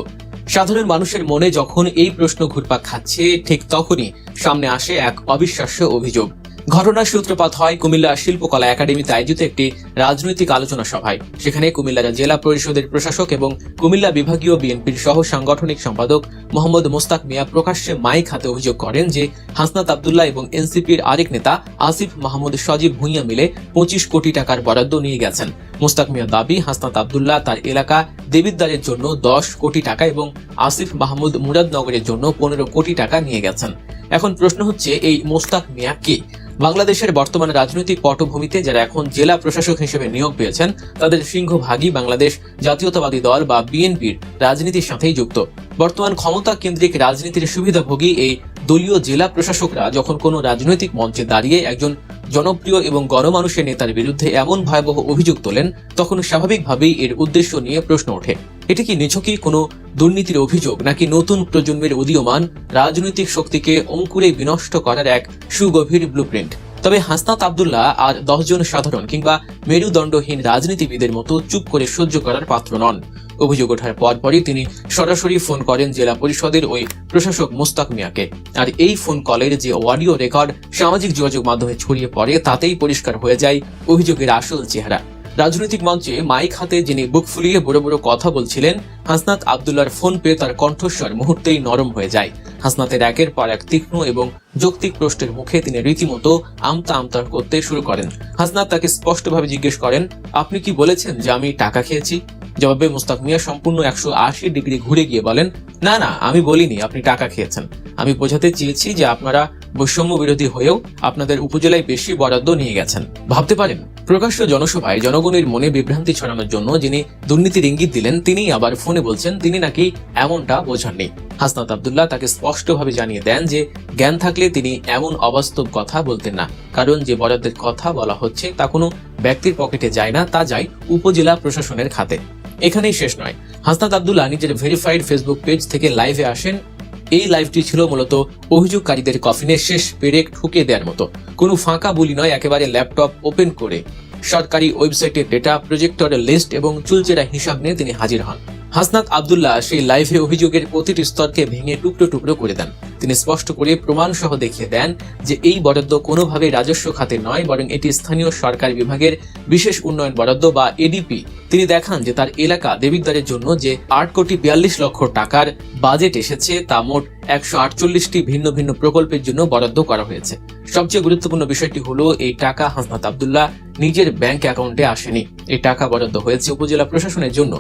সাধারণ মানুষের মনে যখন এই প্রশ্ন ঘুরপাক খাচ্ছে, ঠিক তখনই সামনে আসে এক অবিশ্বাস্য অভিযোগ। ঘটনার সূত্রপাত হয় কুমিল্লা শিল্পকলা একাডেমিতে আয়োজিত একটি রাজনৈতিক আলোচনা সভায়। সেখানে কুমিল্লা জেলা পরিষদের প্রশাসক এবং কুমিল্লা বিভাগীয় বিএনপির সহ সাংগঠনিক সম্পাদক মোহাম্মদ মোস্তাক মিয়া প্রকাশ্যে মাইক হাতে অভিযোগ করেন যে হাসনাত আব্দুল্লাহ এবং এনসিপির আরেক নেতা আসিফ মাহমুদ সজীব ভুইয়া মিলে 25 কোটি টাকার বরাদ্দ নিয়ে গেছেন। মোস্তাক মিয়া দাবি, হাসনাত আব্দুল্লাহ তার এলাকা দেবিদ্বারের জন্য 10 কোটি টাকা এবং আসিফ মাহমুদ মুরাদনগরের জন্য 15 কোটি টাকা নিয়ে গেছেন। এখন প্রশ্ন হচ্ছে, এই মোস্তাক মিয়া কে? বাংলাদেশের বর্তমান রাজনৈতিক পটভূমিতে যারা এখন জেলা প্রশাসক হিসেবে নিয়োগ পেয়েছেন, তাদের সিংহভাগই বাংলাদেশ জাতীয়তাবাদী দল বা বিএনপির রাজনীতির সাথেই যুক্ত। বর্তমান ক্ষমতা কেন্দ্রিক রাজনীতির সুবিধাভোগী এই দলীয় জেলা প্রশাসকরা যখন কোনো রাজনৈতিক মঞ্চে দাঁড়িয়ে একজন জনপ্রিয় এবং গণমানুষের নেতার বিরুদ্ধে এমন ভয়াবহ অভিযোগ তোলেন, তখন স্বাভাবিকভাবেই এর উদ্দেশ্য নিয়ে প্রশ্ন ওঠে, এটি কি নিছকই কোনো দুর্নীতির অভিযোগ, নাকি নতুন প্রজন্মের উদীয়মান রাজনৈতিক শক্তিকে অঙ্কুরে বিনষ্ট করার এক সুগভীর ব্লুপ্রিন্ট? তবে হাসনাত আব্দুল্লাহ আর 10 জন সাধারণ কিংবা মেরুদণ্ডহীন রাজনীতিবিদের মতো চুপ করে সহ্য করার পাত্র নন। অভিযোগ ওঠার পরপরই তিনি সরাসরি ফোন করেন জেলা পরিষদের ওই প্রশাসক মোস্তাক মিয়াকে। আর এই ফোন কলের যে অডিও রেকর্ড সামাজিক যোগাযোগ মাধ্যমে ছড়িয়ে পড়ে, তাতেই পরিষ্কার হয়ে যায় অভিযোগের আসল চেহারা। রাজনৈতিক মঞ্চে মাইক হাতে যিনি বুক ফুলিয়ে বড় বড় কথা বলছিলেন, হাসনাত আব্দুল্লাহর ফোন পেয়ে তার কণ্ঠস্বর মুহূর্তেই নরম হয়ে যায়। হাসনাতের একের পর এক তীক্ষ্ণ এবং যৌক্তিক প্রশ্নের মুখে তিনি রীতিমতো আমতা আমতা করতে শুরু করেন। হাসনাত তাকে স্পষ্টভাবে জিজ্ঞেস করেন, আপনি কি বলেছেন যে আমি টাকা খেয়েছি? জবাবে মুস্তাক মিয়া সম্পূর্ণ 180 ডিগ্রি ঘুরে গিয়ে বলেন, না না, আমি বলিনি আপনি টাকা খেয়েছেন। আমি বোঝাতে চেয়েছি যে আপনারা বৈষম্য বিরোধী হয়েও আপনাদের উপজেলায় বেশি বরাদ্দ নিয়ে গেছেন। ভাবতে পারেন, প্রকাশ্য জনসভায় জনগণের মনে বিভ্রান্তি ছড়ানোর জন্য যিনি দুর্নীতির ইঙ্গিত দিলেন, তিনি আবার ফোনে বলছেন তিনি নাকি এমনটা বোঝাননি। হাসনাত আব্দুল্লাহ তাকে স্পষ্টভাবে জানিয়ে দেন যে জ্ঞান থাকলে তিনি এমন অবাস্তব কথা বলতেন না, কারণ যে বরাদ্দের কথা বলা হচ্ছে তা কোনো ব্যক্তির পকেটে যায় না, তা যায় উপজেলা প্রশাসনের খাতে। এখানেই শেষ নয়, হাসনাত আব্দুল্লাহ নিজের ভেরিফাইড ফেসবুক পেজ থেকে লাইভে আসেন। এই লাইভটি ছিল মূলত অভিযোগকারীদের কফিনে শেষ পেরেক ঠুকে দেওয়ার মতো। কোনো ফাঁকা বুলি নয়, একেবারে ল্যাপটপ ওপেন করে সরকারি ওয়েবসাইটের ডেটা, প্রজেক্টরের লিস্ট এবং চুলচেরা হিসাব নিয়ে তিনি হাজির হন। হাসনাত আব্দুল্লাহ সেই লাইভে অভিযোগের প্রতিটি স্তরকে ভেঙে টুকরো টুকরো করে দেন। তিনি স্পষ্ট করে প্রমাণ সহ দেখিয়ে দেন যে এই বরাদ্দ কোনোভাবে রাজস্ব খাতে নয়, বরং এটি স্থানীয় সরকারি বিভাগের বিশেষ উন্নয়ন বরাদ্দ বা এডিপি। তিনি দেখান যে তার এলাকা দেবিদ্বারের জন্য যে 8,42,00,000 টাকার বাজেট এসেছে তা মোট 148টি ভিন্ন ভিন্ন প্রকল্পের জন্য বরাদ্দ করা হয়েছে। সবচেয়ে গুরুত্বপূর্ণ বিষয়টি হলো এই টাকা হাসনাত আব্দুল্লাহ নিজের ব্যাংক অ্যাকাউন্টে আসেনি। এই টাকা বরাদ্দ হয়েছে উপজেলা প্রশাসনের জন্য।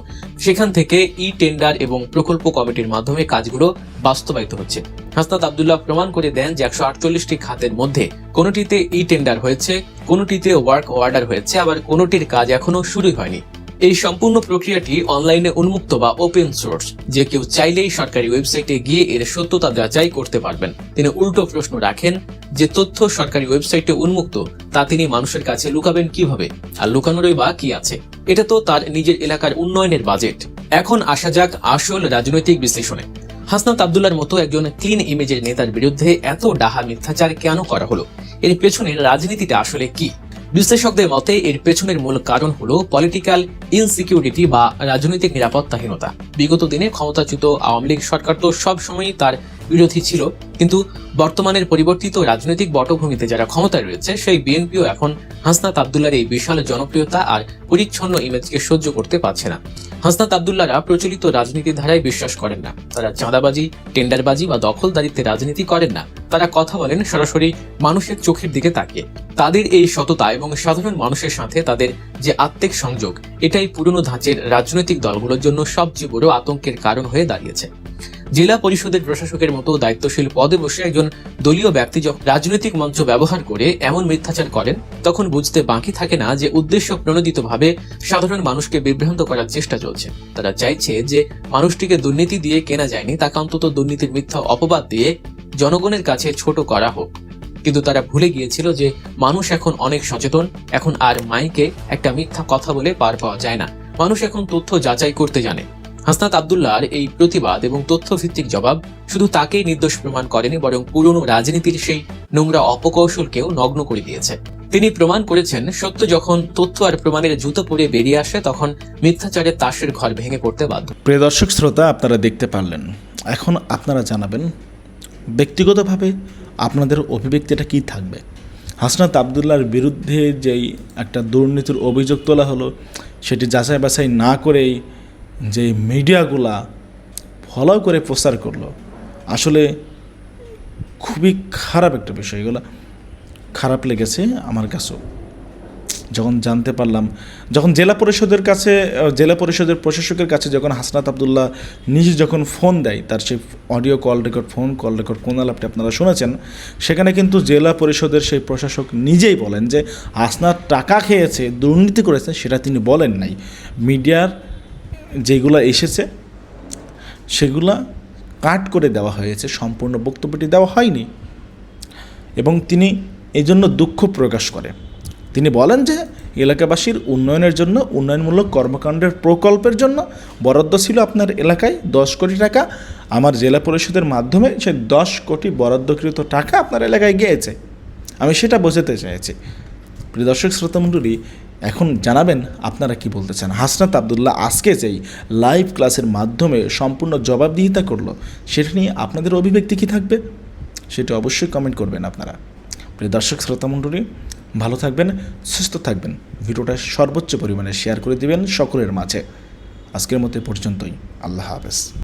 সেখান থেকে ই টেন্ডার এবং প্রকল্প কমিটির মাধ্যমে কাজগুলো বাস্তবায়িত হচ্ছে। হাসনাত আব্দুল্লাহ প্রমাণ করে দেন যে 148টি খাতের মধ্যে কোনোটিতে ই টেন্ডার হয়েছে, কোনোটিতে ওয়ার্ক অর্ডার হয়েছে, আবার কোনোটির কাজ এখনো শুরুই হয়নি। এই সম্পূর্ণ প্রক্রিয়াটি অনলাইনে উন্মুক্ত বা ওপেন সোর্স, যে কেউ চাইলেই সরকারি ওয়েবসাইটে গিয়ে এর সত্যতা যাচাই করতে পারবেন। তিনি উল্টো প্রশ্ন রাখেন, যে তথ্য সরকারি ওয়েবসাইটে উন্মুক্ত তা তিনি মানুষের কাছে লুকাবেন কিভাবে? আর লুকানোরই বা কি আছে? এটা তো তার নিজের এলাকার উন্নয়নের বাজেট। এখন আসা যাক আসল রাজনৈতিক বিশ্লেষণে। হাসনাত আব্দুল্লাহর মতো একজন ক্লিন ইমেজের নেতার বিরুদ্ধে এত ডাহা মিথ্যাচার কেন করা হলো? এর পেছনের রাজনীতিটা আসলে কি? বিশ্লেষকদের মতে এর পেছনের মূল কারণ হলো পলিটিক্যাল ইনসিকিউরিটি বা রাজনৈতিক নিরাপত্তাহীনতা। বিগত দিনে ক্ষমতাচ্যুত আওয়ামী লীগ সরকার তো সবসময়ই তার বিরোধী ছিল, কিন্তু বর্তমানের পরিবর্তিত রাজনৈতিক পটভূমিতে যারা ক্ষমতায় রয়েছে সেই বিএনপিও এখন হাসনাত আব্দুল্লাহর এই বিশাল জনপ্রিয়তা আর পরিচ্ছন্ন ইমেজকে সহ্য করতে পারছে না। হাসনাত আব্দুল্লাহরা প্রচলিত রাজনীতির ধারায় বিশ্বাস করেন না। তারা চাঁদাবাজি, টেন্ডারবাজি বা দখলদারিত্বে রাজনীতি করেন না। তারা কথা বলেন সরাসরি মানুষের চোখের দিকে তাকিয়ে। তাদের এই সততা এবং সাধারণ মানুষের সাথে তাদের যে আত্মিক সংযোগ, এটাই পুরনো ধাঁচের রাজনৈতিক দলগুলোর জন্য সবচেয়ে বড় আতঙ্কের কারণ হয়ে দাঁড়িয়েছে। জেলা পরিষদের প্রশাসকের মতো দায়িত্বশীল পদে বসে একজন দলীয় ব্যক্তি যখন রাজনৈতিক মঞ্চ ব্যবহার করে এমন মিথ্যাচার করেন, তখন বুঝতে বাকি থাকে না যে উদ্দেশ্য প্রণোদিতভাবে সাধারণ মানুষকে বিভ্রান্ত করার চেষ্টা চলছে। তারা চাইছে যে মানুষটিকে দুর্নীতি দিয়ে কেনা যায়নি, তাকে অন্তত দুর্নীতির মিথ্যা অপবাদ দিয়ে জনগণের কাছে ছোট করা হোক। কিন্তু তারা ভুলে গিয়েছিল যে মানুষ এখন অনেক সচেতন। এখন আর মাইকে একটা মিথ্যা কথা বলে পার পাওয়া যায় না। মানুষ এখন তথ্য যাচাই করতে জানে। হাসনাত আব্দুল্লাহর এই প্রতিবাদ এবং তথ্যভিত্তিক জবাব শুধু তাকেই নির্দোষ প্রমাণ করেনি, বরং পুরনো রাজনীতির সেই নোংরা অপকৌশলকেও নগ্ন করে দিয়েছে। তিনি প্রমাণ করেছেন, সত্য যখন তথ্য আর প্রমাণের জুতো পরে বেরিয়ে আসে, তখন মিথ্যাচারের তাসের ঘর ভেঙে পড়তে বাধ্য। প্রিয় দর্শক শ্রোতা, আপনারা দেখতে পারলেন। এখন আপনারা জানাবেন ব্যক্তিগতভাবে আপনাদের অভিব্যক্তিটা কি থাকবে। হাসনাত আব্দুল্লাহর বিরুদ্ধে যেই একটা দুর্নীতির অভিযোগ তোলা হলো, সেটি যাচাই বাছাই না করেই যে মিডিয়াগুলা ফলো করে প্রচার করলো, আসলে খুবই খারাপ একটা বিষয়। এগুলো খারাপ লেগেছে আমার কাছেও। যখন জানতে পারলাম, যখন জেলা পরিষদের প্রশাসকের কাছে যখন হাসনাত আব্দুল্লাহ নিজে যখন ফোন দেয়, তার সেই audio call record, phone call record, কোন আলাপটি আপনারা শুনেছেন, সেখানে কিন্তু জেলা পরিষদের সেই প্রশাসক নিজেই বলেন যে হাসনাত টাকা খেয়েছে, দুর্নীতি করেছে, সেটা তিনি বলেন নাই। মিডিয়ার যেগুলো এসেছে সেগুলা কাট করে দেওয়া হয়েছে, সম্পূর্ণ বক্তব্যটি দেওয়া হয়নি। এবং তিনি এই জন্য দুঃখ প্রকাশ করে। তিনি বলেন যে এলাকাবাসীর উন্নয়নের জন্য, উন্নয়নমূলক কর্মকাণ্ডের প্রকল্পের জন্য বরাদ্দ ছিল আপনার এলাকায় 10 কোটি টাকা। আমার জেলা পরিষদের মাধ্যমে সে 10 কোটি বরাদ্দকৃত টাকা আপনার এলাকায় গিয়েছে। আমি সেটা বোঝাতে চাইছি। প্রিয় দর্শক শ্রোতামণ্ডলী, এখন জানাবেন আপনারা কি বলতে চান। হাসনাত আব্দুল্লাহ আজকে যেই লাইভ ক্লাসের মাধ্যমে সম্পূর্ণ জবাবদিহিতা করলো, সেটা নিয়ে আপনাদের অভিব্যক্তি কী থাকবে সেটা অবশ্যই কমেন্ট করবেন আপনারা। প্রিয় দর্শক শ্রোতামণ্ডলী, ভালো থাকবেন, সুস্থ থাকবেন। ভিডিওটা সর্বোচ্চ পরিমাণে শেয়ার করে দিবেন সকলের মাঝে। আজকের মতো এ পর্যন্তই। আল্লাহ হাফেজ।